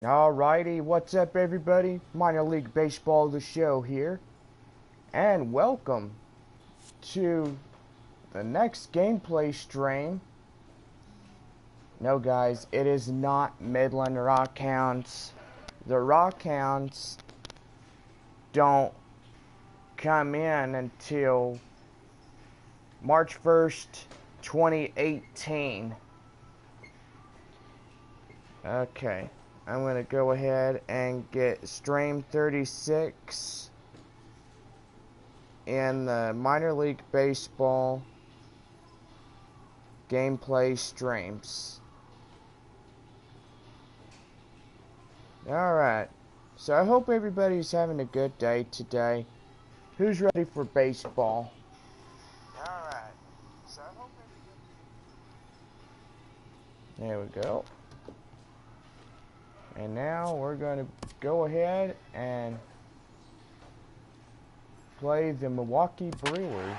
Alrighty, what's up everybody? Minor League Baseball the show here. And welcome to the next gameplay stream. No guys, it is not Midland Rockhounds. The Rockhounds don't come in until March 1st, 2018. Okay. I'm going to go ahead and get stream 36 in the Minor League Baseball gameplay streams. Alright, so I hope everybody's having a good day today. Who's ready for baseball? Alright, so I hope everybody... There we go. And now we're going to go ahead and play the Milwaukee Brewers.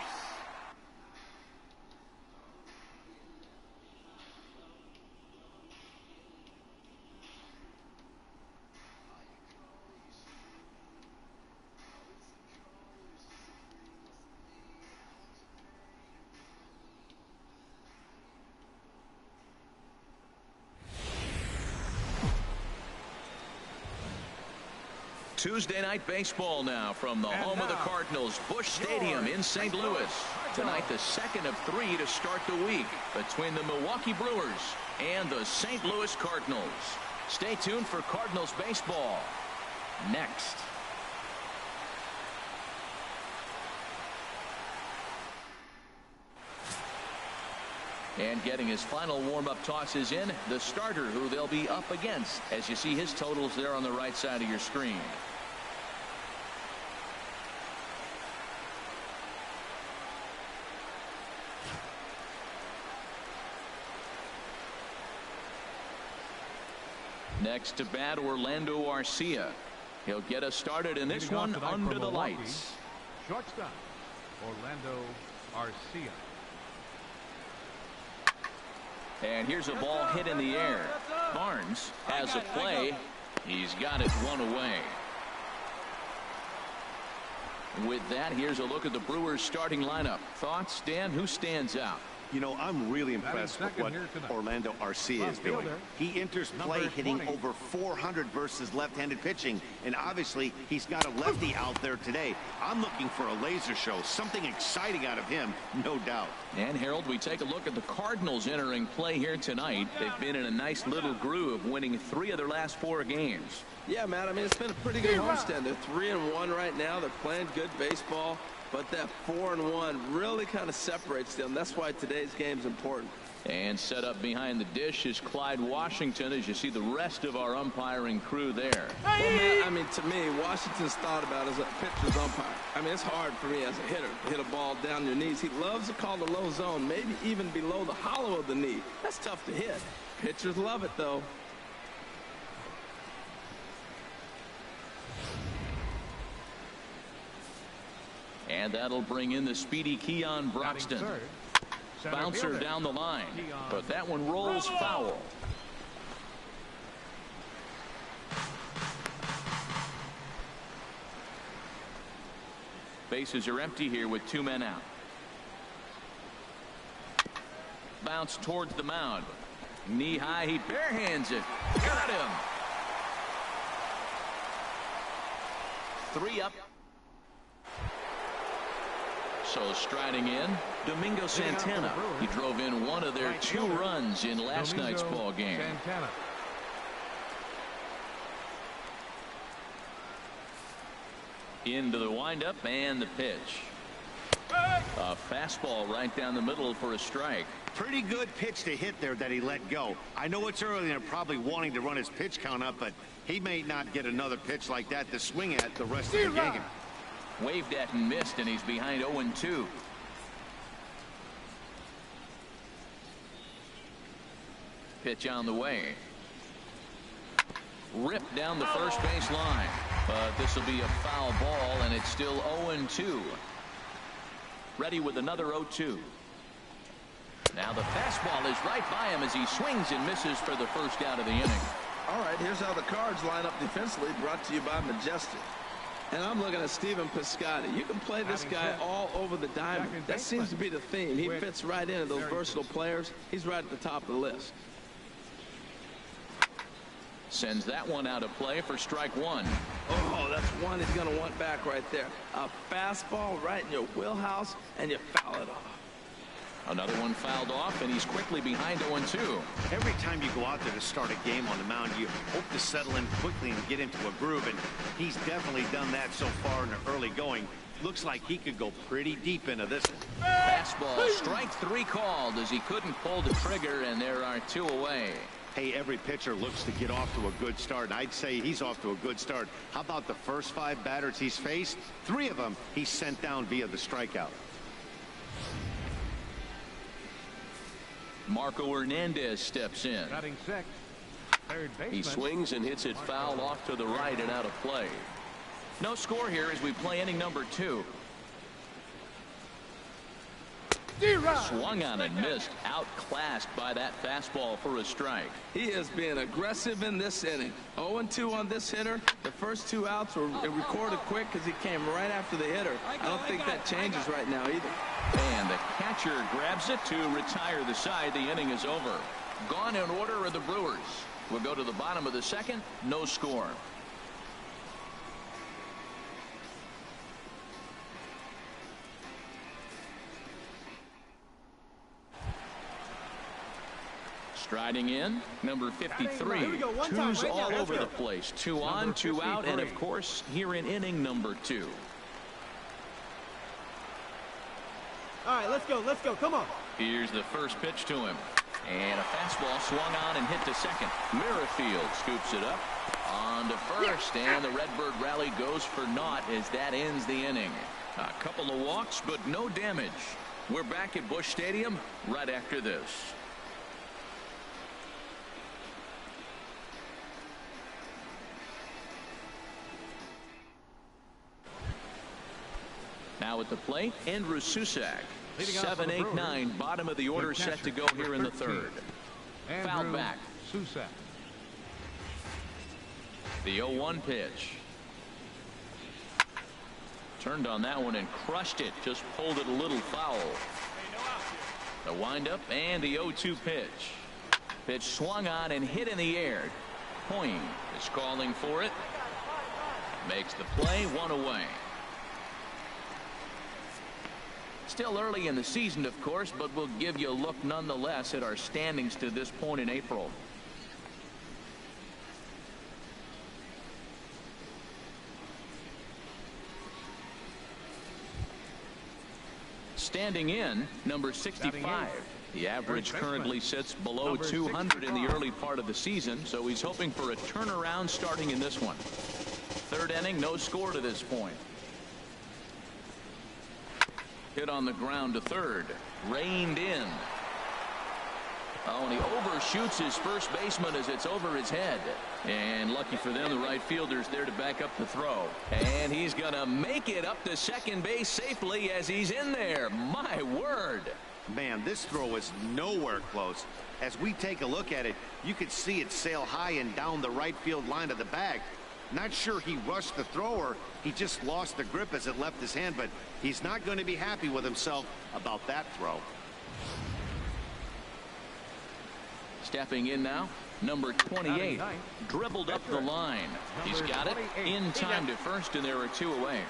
Tuesday night baseball now from the home of the Cardinals, Busch Stadium in St. Louis. Tonight, the second of three to start the week between the Milwaukee Brewers and the St. Louis Cardinals. Stay tuned for Cardinals baseball next. And getting his final warm-up tosses in, the starter who they'll be up against, as you see his totals there on the right side of your screen. Next to bat, Orlando Arcia. He'll get us started in this one under the lights. Shortstop, Orlando Arcia. And here's a ball hit in the air. Barnes has a play. He's got it one away. With that, here's a look at the Brewers starting lineup. Thoughts, Dan? Who stands out? You know, I'm really impressed with what Orlando Arcia is doing. He enters play hitting over 400 versus left-handed pitching, and obviously he's got a lefty out there today. I'm looking for a laser show, something exciting out of him, no doubt. And Harold, we take a look at the Cardinals entering play here tonight. They've been in a nice little groove, winning 3 of their last 4 games. Yeah, Matt, I mean, it's been a pretty good homestand. They're 3-1 right now. They're playing good baseball. But that 4-1 really kind of separates them. That's why today's game is important. And set up behind the dish is Clyde Washington, as you see the rest of our umpiring crew there. Well, Matt, I mean, to me, Washington's thought about as a pitcher's umpire. I mean, it's hard for me as a hitter to hit a ball down your knees. He loves to call the low zone, maybe even below the hollow of the knee. That's tough to hit. Pitchers love it, though. And that'll bring in the speedy Keon Broxton. Bouncer down the line, but that one rolls foul. Bases are empty here with 2 men out. Bounce towards the mound. Knee high, he barehands it. Got him. 3 up. So striding in, Domingo Santana. He drove in one of their 2 runs in last night's ball game. Into the windup and the pitch. A fastball right down the middle for a strike. Pretty good pitch to hit there that he let go. I know it's early and they're probably wanting to run his pitch count up, but he may not get another pitch like that to swing at the rest of the game. Waved at and missed, and he's behind 0-2. Pitch on the way. Ripped down the first base line. But this will be a foul ball, and it's still 0-2. Ready with another 0-2. Now the fastball is right by him as he swings and misses for the first out of the inning. All right, here's how the Cards line up defensively, brought to you by Majestic. And I'm looking at Stephen Piscotty. You can play this guy all over the diamond. That seems to be the theme. He fits right into those versatile players. He's right at the top of the list. Sends that one out of play for strike one. Oh, that's one he's going to want back right there. A fastball right in your wheelhouse, and you foul it off. Another one fouled off, and he's quickly behind 0-2. Every time you go out there to start a game on the mound, you hope to settle in quickly and get into a groove, and he's definitely done that so far in the early going. Looks like he could go pretty deep into this one. Fastball, strike three called as he couldn't pull the trigger, and there are two away. Hey, every pitcher looks to get off to a good start, and I'd say he's off to a good start. How about the first 5 batters he's faced? 3 of them he's sent down via the strikeout. Marco Hernandez steps in. Batting sixth, third baseman. He swings and hits it foul off to the right and out of play. No score here as we play inning number 2. Swung on and missed, outclassed by that fastball for a strike. He is being aggressive in this inning. 0-2 on this hitter. The first 2 outs were recorded quick because he came right after the hitter. I don't think that changes right now either. And the catcher grabs it to retire the side. The inning is over. Gone in order are the Brewers. We'll go to the bottom of the second. No score. Striding in, number 53. Twos all over the place. 2 on, 2 out, and of course, here in inning number 2. All right, let's go, come on. Here's the first pitch to him. And a fastball swung on and hit to second. Merrifield scoops it up on to first, and the Redbird rally goes for naught as that ends the inning. A couple of walks, but no damage. We're back at Busch Stadium right after this. Now at the plate, Andrew Susac. 7, 8, 9, bottom of the order set to go here in the third. Foul back. Susac. The 0-1 pitch. Turned on that one and crushed it. Just pulled it a little foul. The windup and the 0-2 pitch. Pitch swung on and hit in the air. Hoying is calling for it. Makes the play, 1 away. Still early in the season, of course, but we'll give you a look nonetheless at our standings to this point in April. Standing in, number 65. The average currently sits below 200 in the early part of the season, so he's hoping for a turnaround starting in this one. Third inning, no score to this point. Hit on the ground to third. Reined in. Oh, and he overshoots his first baseman as it's over his head. And lucky for them, the right fielder's there to back up the throw. And he's going to make it up to second base safely as he's in there. My word. Man, this throw is nowhere close. As we take a look at it, you could see it sail high and down the right field line of the bag. Not sure he rushed the thrower. He just lost the grip as it left his hand, but he's not going to be happy with himself about that throw. Stepping in now, number 28. Dribbled up the line. He's got it in time to first, and there are 2 away.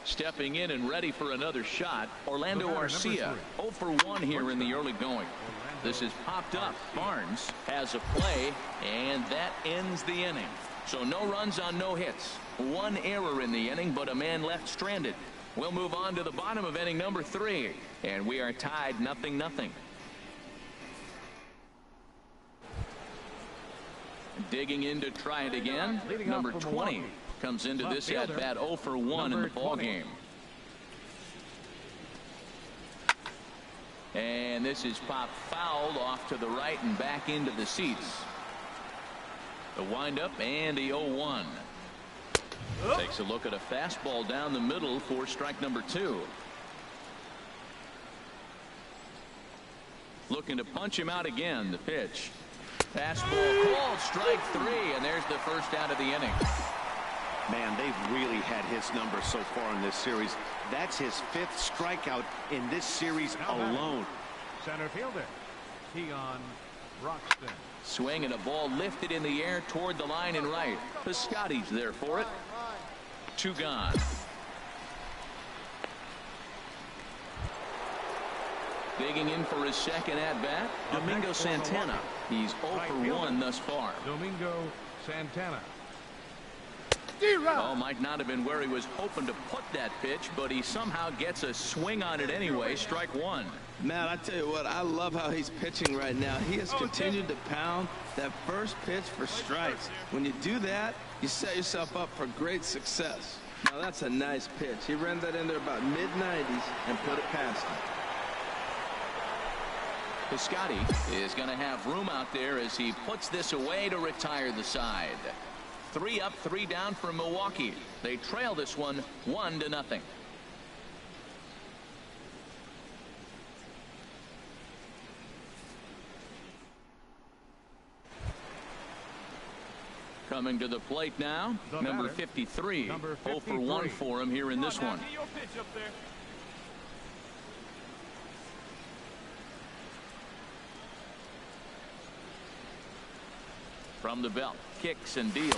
Stepping in and ready for another shot, Orlando Arcia. 0 for 1 here in the early going. This is popped up. Barnes has a play, and that ends the inning. So no runs on no hits. 1 error in the inning, but a man left stranded. We'll move on to the bottom of inning number 3, and we are tied 0-0. Digging in to try it again, number 20. Comes into this at bat 0 for 1 in the ball game. And this is popped fouled off to the right and back into the seats. The windup and the 0-1. Takes a look at a fastball down the middle for strike number 2. Looking to punch him out again. The pitch. Fastball called, strike 3, and there's the first out of the inning. Man, they've really had his number so far in this series. That's his 5th strikeout in this series alone. Center fielder, Keon Broxton. Swing and a ball lifted in the air toward the line and right. Piscotty's there for it. 2 gone. Digging in for his second at-bat, Domingo Santana. He's 0 for 1 thus far. Domingo Santana. Oh, might not have been where he was hoping to put that pitch, but he somehow gets a swing on it anyway. Strike 1. Matt, I tell you what, I love how he's pitching right now. He has continued to pound that first pitch for strikes. When you do that, you set yourself up for great success. Now, that's a nice pitch. He ran that in there about mid-90s and put it past him. Piscotty is going to have room out there as he puts this away to retire the side. 3 up, 3 down for Milwaukee. They trail this one 1-0. Coming to the plate now, number 53. 0 for 1 for him here in this one. From the belt, kicks and deals.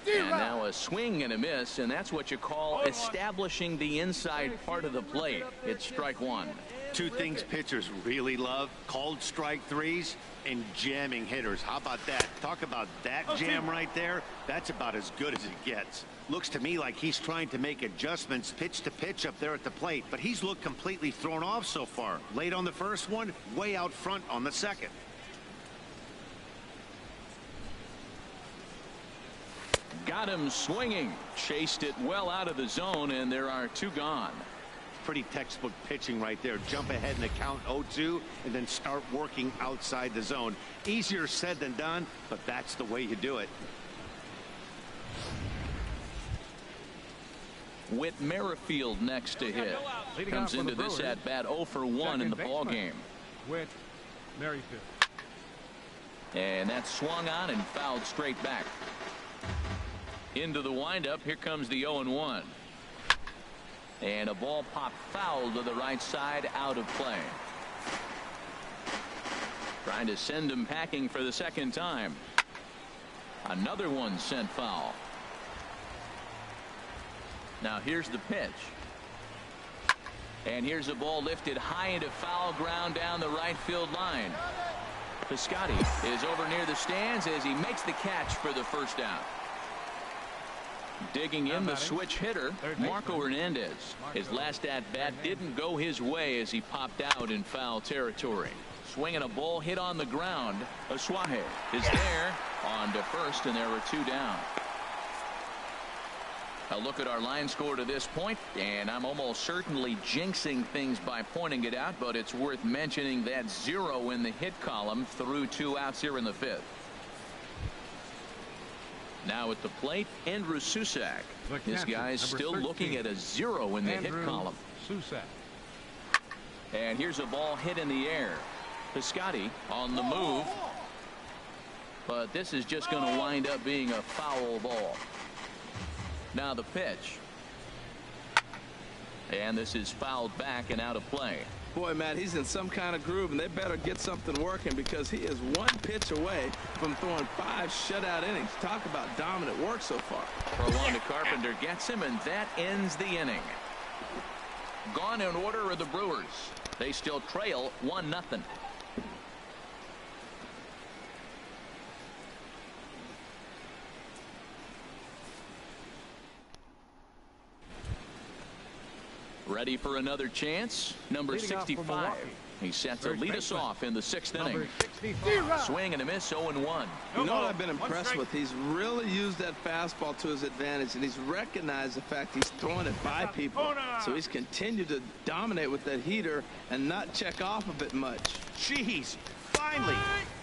And now a swing and a miss, and that's what you call establishing the inside part of the plate. It's strike 1. 2 things pitchers really love: called strike 3s and jamming hitters. How about that? Talk about that jam right there. That's about as good as it gets. Looks to me like he's trying to make adjustments pitch to pitch up there at the plate, but he's looked completely thrown off so far. Late on the first one, way out front on the second. Got him swinging. Chased it well out of the zone, and there are 2 gone. Pretty textbook pitching right there. Jump ahead in the count 0-2 and then start working outside the zone. Easier said than done, but that's the way you do it. Whit Merrifield next to hit. Comes into this at bat 0 for 1 in the ball game. Whit Merrifield. And that's swung on and fouled straight back. Into the windup. Here comes the 0-1. And a ball popped foul to the right side, out of play. Trying to send him packing for the second time. Another one sent foul. Now here's the pitch. And here's a ball lifted high into foul ground down the right field line. Piscotty is over near the stands as he makes the catch for the first out. Digging in the switch hitter, Marco Hernandez. His last at-bat didn't go his way as he popped out in foul territory. Swinging a ball hit on the ground. Asuaje is there on to first, and there were 2 down. A look at our line score to this point, and I'm almost certainly jinxing things by pointing it out, but it's worth mentioning that 0 in the hit column through 2 outs here in the 5th. Now at the plate, Andrew Susac. This guy's still 13, looking at a 0 in the hit column. Susac. And here's a ball hit in the air. Piscotty on the move. But this is just going to wind up being a foul ball. Now the pitch. And this is fouled back and out of play. Boy, Matt, he's in some kind of groove, and they better get something working because he is 1 pitch away from throwing 5 shutout innings. Talk about dominant work so far. Throw on to Carpenter gets him, and that ends the inning. Gone in order are the Brewers. They still trail 1-0. Ready for another chance. Number 65. He's set to lead us off in the 6th inning. Swing and a miss, 0-1. You know what I've been impressed with? He's really used that fastball to his advantage, and he's recognized the fact he's throwing it by people. So he's continued to dominate with that heater and not check off of it much. Jeez, finally.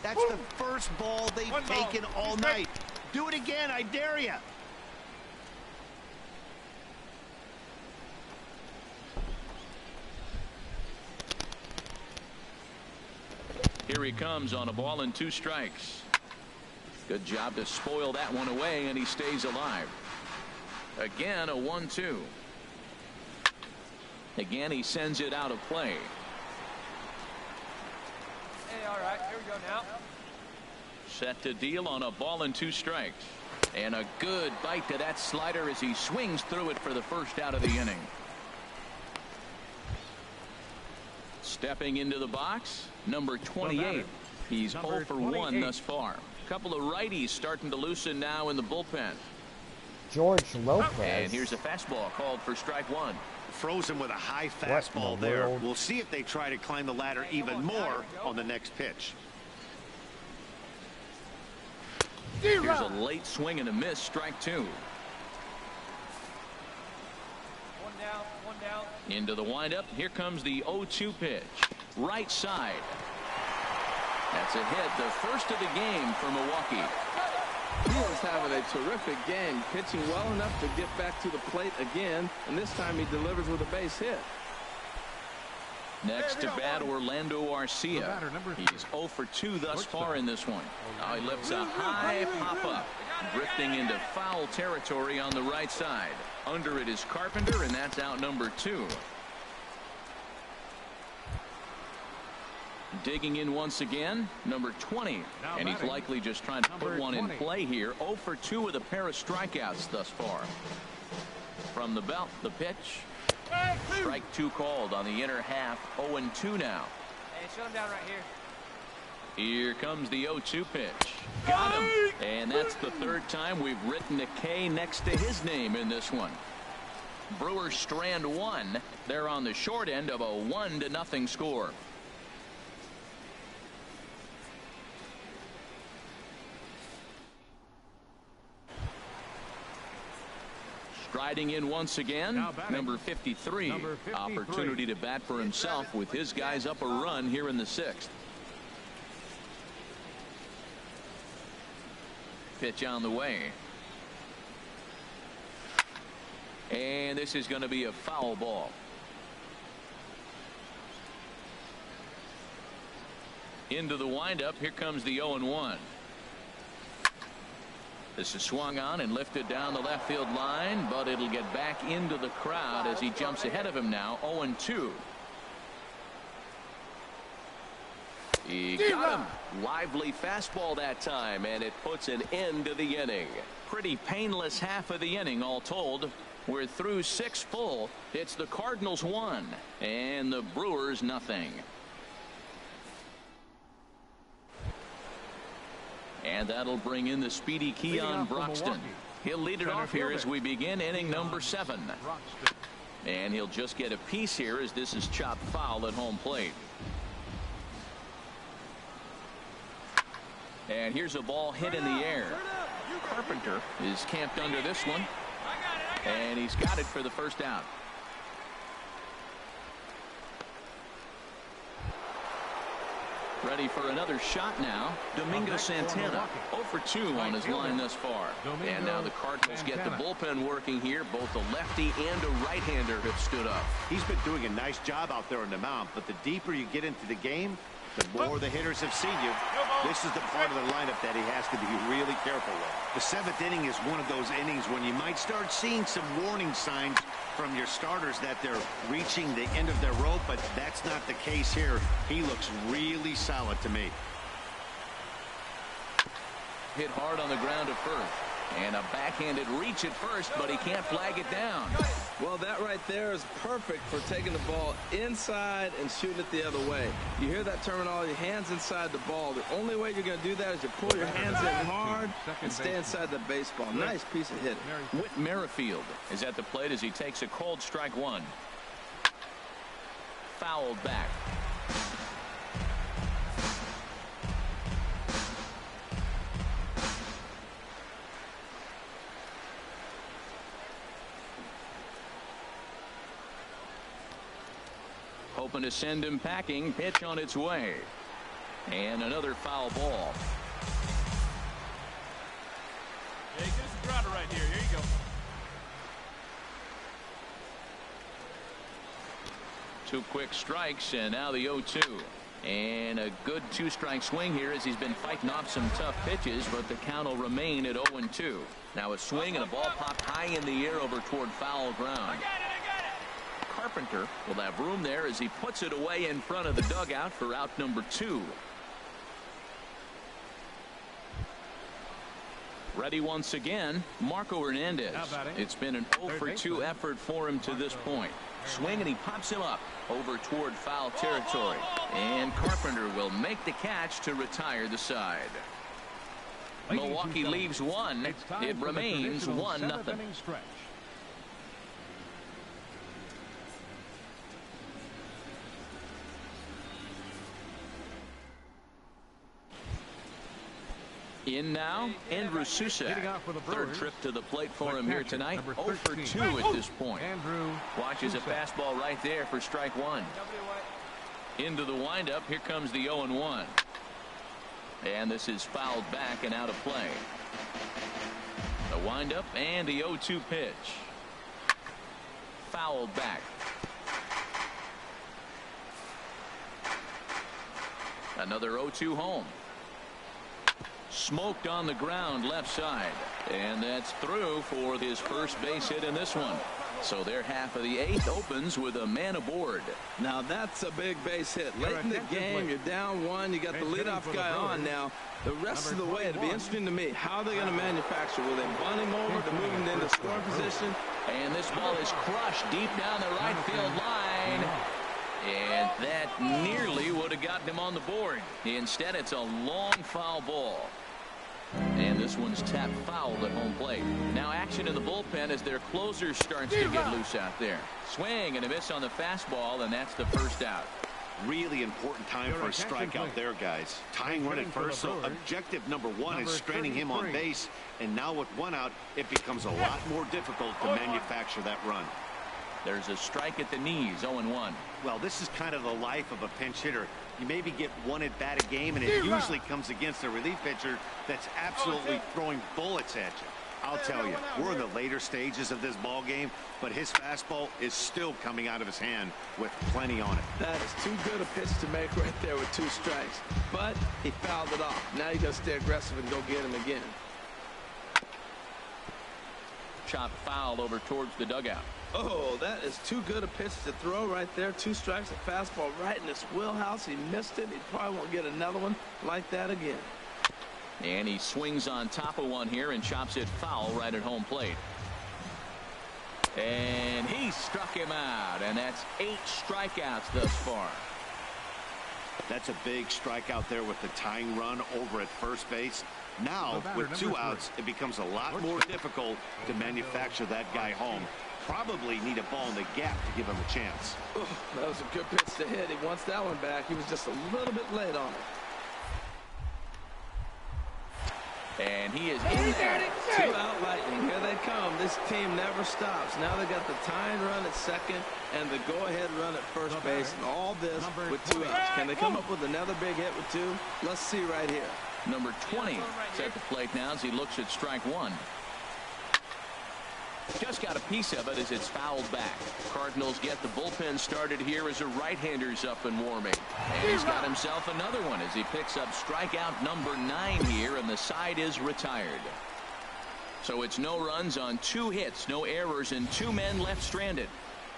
That's the first ball they've taken all night. Do it again, I dare ya. Here he comes on a ball and 2 strikes. Good job to spoil that one away, and he stays alive. Again, a 1-2. Again, he sends it out of play. Hey, all right, here we go now. Set to deal on a ball and 2 strikes. And a good bite to that slider as he swings through it for the first out of the inning. Stepping into the box, number 28. He's 0 for 1 thus far. A couple of righties starting to loosen now in the bullpen. George Lopez. And here's a fastball called for strike 1. Frozen with a high fastball there. We'll see if they try to climb the ladder even more on the next pitch. Here's a late swing and a miss, strike 2. 1 down, 1 down. Into the windup. Here comes the 0-2 pitch. Right side. That's a hit, the first of the game for Milwaukee. He is having a terrific game, pitching well enough to get back to the plate again, and this time he delivers with a base hit. Next to bat, Orlando Arcia. He's 0 for 2 thus far in this one. Now he lifts a high pop-up, drifting into foul territory on the right side. Under it is Carpenter, and that's out number 2. Digging in once again, number 20. And he's likely just trying to put one in play here. 0 for 2 with a pair of strikeouts thus far. From the belt, the pitch. Strike 2 called on the inner half. 0-2 now. Hey, shut him down right here. Here comes the 0-2 pitch. Got him. And that's the 3rd time we've written a K next to his name in this one. Brewers strand 1. They're on the short end of a 1-0 score. Striding in once again, number 53. Opportunity to bat for himself with his guys up a run here in the 6th. Pitch on the way. And this is going to be a foul ball. Into the windup. Here comes the 0-1. This is swung on and lifted down the left field line, but it'll get back into the crowd as he jumps ahead of him now. 0-2. He got him. Lively fastball that time, and it puts an end to the inning. Pretty painless half of the inning all told. We're through 6 full. It's the Cardinals 1 and the Brewers nothing. And that'll bring in the speedy Keon Broxton. He'll lead it off here as we begin inning number 7. And he'll just get a piece here as this is chopped foul at home plate. And here's a ball hit in the air. Carpenter is camped under this one. And he's got it for the first out. Ready for another shot now. Domingo Santana 0 for 2 on his line thus far. And now the Cardinals get the bullpen working here. Both a lefty and a right-hander have stood up. He's been doing a nice job out there on the mound, but the deeper you get into the game, the more the hitters have seen you. This is the part of the lineup that he has to be really careful with. The 7th inning is one of those innings when you might start seeing some warning signs from your starters that they're reaching the end of their rope, but that's not the case here. He looks really solid to me. Hit hard on the ground to first. And a backhanded reach at first, but he can't flag it down. Well, that right there is perfect for taking the ball inside and shooting it the other way. You hear that terminology, hands inside the ball. The only way you're going to do that is you pull your hands in hard and stay inside the baseball. Nice piece of hitting. Whit Merrifield is at the plate as he takes a called strike 1. Fouled back. Hoping to send him packing. Pitch on its way. And another foul ball. Hey, get us a grounder right here. Here you go. 2 quick strikes, and now the 0-2. And a good two-strike swing here as he's been fighting off some tough pitches, but the count will remain at 0-2. Now a swing and a ball popped high in the air over toward foul ground. Carpenter will have room there as he puts it away in front of the dugout for out number 2. Ready once again, Marco Hernandez. It's been an 0-for-2 effort for him to this point. Swing and he pops him up over toward foul territory. And Carpenter will make the catch to retire the side. Milwaukee leaves one. It remains 1-0. In now, Andrew Susak. Third trip to the plate for him here tonight. 0-for-2 at this point. Watches a fastball right there for strike 1. Into the windup. Here comes the 0-1. And this is fouled back and out of play. The windup and the 0-2 pitch. Fouled back. Another 0-2 home. Smoked on the ground left side. And that's through for his first base hit in this one. So their half of the 8th opens with a man aboard. Now that's a big base hit. Late in the game, you're down 1. You got the leadoff guy on now. The rest of the way, it'll be interesting to me. How are they going to manufacture? Will they bunt him over to move him into scoring position? And this ball is crushed deep down the right field line. And that nearly would have gotten him on the board. Instead, it's a long foul ball. And this one's tapped foul at home plate. Now action in the bullpen as their closer starts to get loose out there. Swing and a miss on the fastball, and that's the first out. Really important time for a strikeout there, guys. Tying run at first, so objective number 1 is straining him on base. And now with 1 out, it becomes a lot more difficult to manufacture that run. There's a strike at the knees, 0-1. Well, this is kind of the life of a pinch hitter. You maybe get 1 at bat a game, and it usually comes against a relief pitcher that's absolutely throwing bullets at you. I'll tell you, we're in the later stages of this ball game, but his fastball is still coming out of his hand with plenty on it. That is too good a pitch to make right there with 2 strikes. But he fouled it off. Now you got to stay aggressive and go get him again. Chopped foul over towards the dugout. Oh, that is too good a pitch to throw right there. 2 strikes, a fastball right in his wheelhouse. He missed it. He probably won't get another one like that again. And he swings on top of one here and chops it foul right at home plate. And he struck him out. And that's 8 strikeouts thus far. That's a big strikeout there with the tying run over at first base. Now, with 2 outs, it becomes a lot more difficult to manufacture that guy home. Probably need a ball in the gap to give him a chance. Oh, that was a good pitch to hit. He wants that one back. He was just a little bit late on it. And he is in there. 2 out Lightning. Here they come. This team never stops. Now they got the tying run at second and the go-ahead run at first base. And all this with 2 outs. Can they come up with another big hit with 2? Let's see right here. Number 20 is at the plate now as he looks at strike 1. Just got a piece of it as it's fouled back. Cardinals get the bullpen started here as a right-hander's up and warming. And he's got himself another one as he picks up strikeout number 9 here, and the side is retired. So it's no runs on 2 hits, no errors, and 2 men left stranded.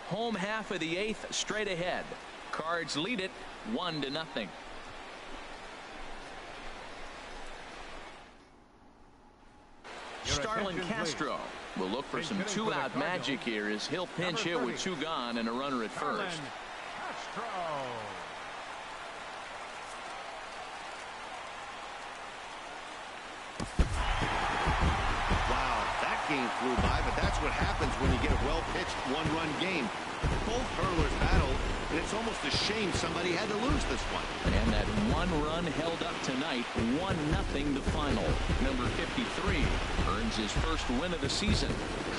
Home half of the 8th straight ahead. Cards lead it 1-0. Starlin Castro will look for some 2-out magic here as he'll pinch hit with 2 gone and a runner at first. Wow, that game flew by, but that's what happens when you get a well-pitched 1-run game. Both hurlers battled, and it's almost a shame somebody had to lose this one. And that 1 run held up tonight, 1-0 the final. Number 53 earns his first win of the season.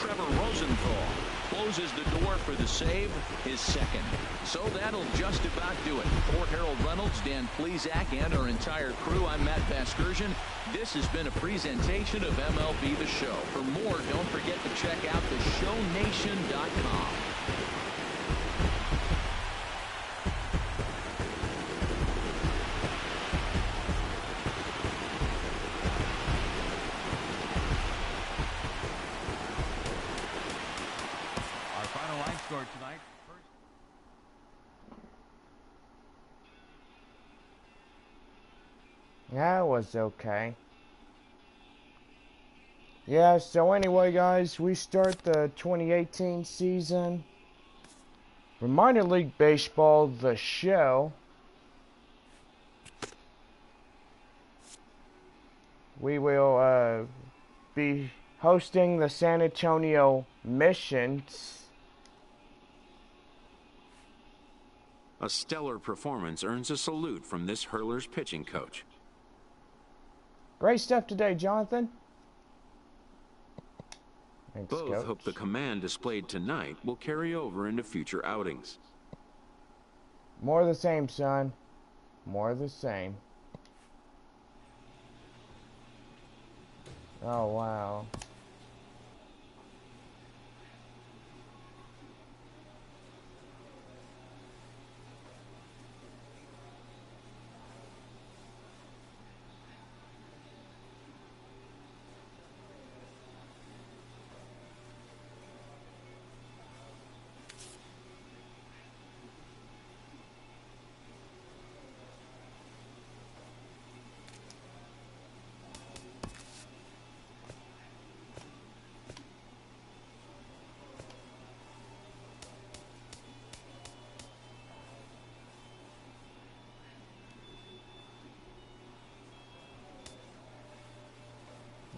Trevor Rosenthal closes the door for the save, his second. So that'll just about do it. For Harold Reynolds, Dan Plesac, and our entire crew, I'm Matt Vasgersian. This has been a presentation of MLB The Show. For more, don't forget to check out theshownation.com. That was okay. Yeah, so anyway, guys, we start the 2018 season for Minor League Baseball, the show. We will be hosting the San Antonio Missions. A stellar performance earns a salute from this hurler's pitching coach. Great stuff today, Jonathan. Thanks, Both Coach. hope the command displayed tonight will carry over into future outings. More of the same, son. More of the same. Oh, wow.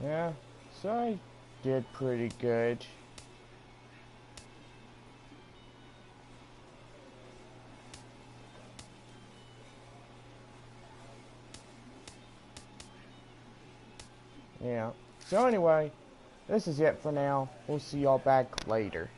Yeah, so I did pretty good. Yeah, so anyway, this is it for now. We'll see y'all back later.